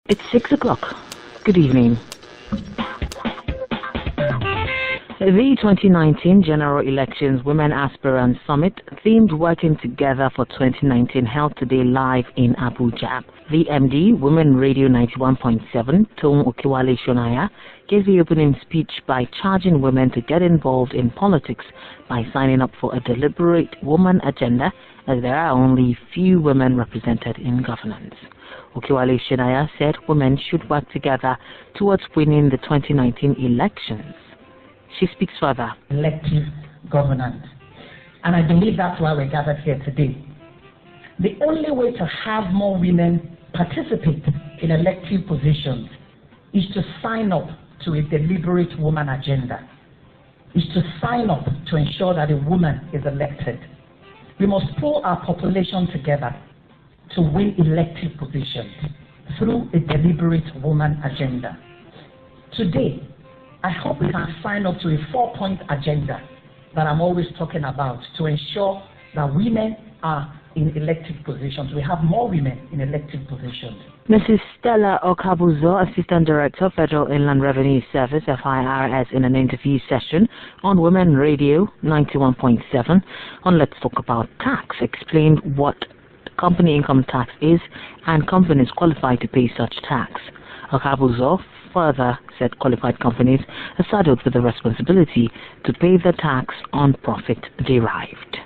It's 6 o'clock. Good evening. The 2019 General Elections Women Aspirants Summit, themed Working Together for 2019, held today live in Abuja. The MD, Women Radio 91.7, Tom Okiwale Shonaya, gave the opening speech by charging women to get involved in politics by signing up for a deliberate woman agenda, as there are only few women represented in governance. Okiwale Shonaya said women should work together towards winning the 2019 elections. She speaks further. Elective governance. And I believe that's why we're gathered here today. The only way to have more women participate in elective positions is to sign up to a deliberate woman agenda, is to sign up to ensure that a woman is elected. We must pull our population together to win elective positions through a deliberate woman agenda. Today, I hope we can sign up to a 4-point agenda that I'm always talking about to ensure that women are in elective positions. We have more women in elective positions. Mrs. Stella Okabuzo, Assistant Director, Federal Inland Revenue Service, FIRS, in an interview session on Women Radio 91.7 on Let's Talk About Tax, explained what company income tax is and companies qualified to pay such tax. Okabuzo further said qualified companies are saddled with the responsibility to pay the tax on profit derived.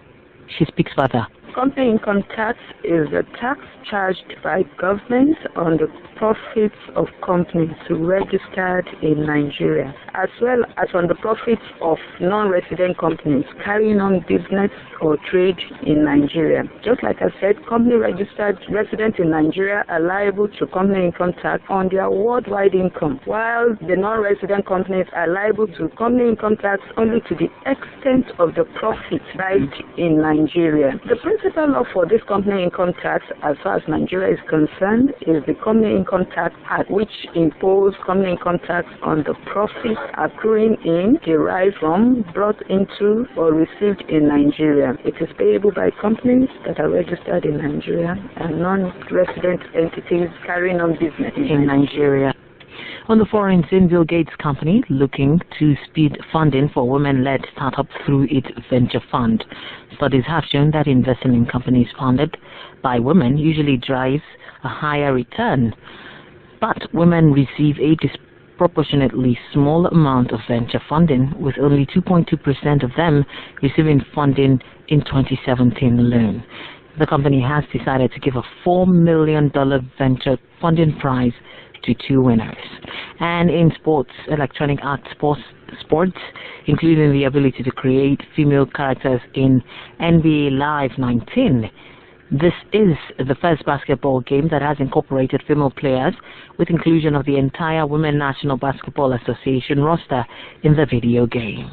She speaks further. Company income tax is a tax charged by government on the profits of companies registered in Nigeria, as well as on the profits of non-resident companies carrying on business or trade in Nigeria. Just like I said, company registered residents in Nigeria are liable to company income tax on their worldwide income, while the non-resident companies are liable to company income tax only to the extent of the profits derived in Nigeria. The principal law for this company income tax, as far as Nigeria is concerned, is the Company Income Tact Act, which imposes company income tax on the profits accruing in, derived from, brought into, or received in Nigeria. It is payable by companies that are registered in Nigeria and non-resident entities carrying on business in Nigeria. On the foreign scene, Bill Gates' company looking to speed funding for women-led startups through its venture fund. Studies have shown that investing in companies funded by women usually drives a higher return, but women receive a disproportionately small amount of venture funding, with only 2.2% of them receiving funding in 2017 alone. The company has decided to give a $4 million venture funding prize to 2 winners. And in sports, electronic arts sports, including the ability to create female characters in NBA Live 19. This is the first basketball game that has incorporated female players, with inclusion of the entire Women National Basketball Association roster in the video game.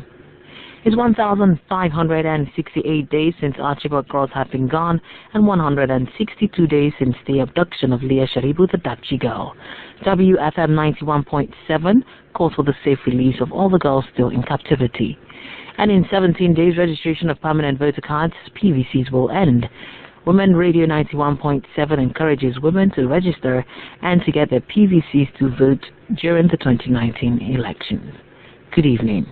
It's 1,568 days since Archibald girls have been gone, and 162 days since the abduction of Leah Sharibu, the Dapchi girl. WFM 91.7 calls for the safe release of all the girls still in captivity. And in 17 days, registration of permanent voter cards, PVCs, will end. Women Radio 91.7 encourages women to register and to get their PVCs to vote during the 2019 elections. Good evening.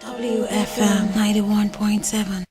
WFM 91.7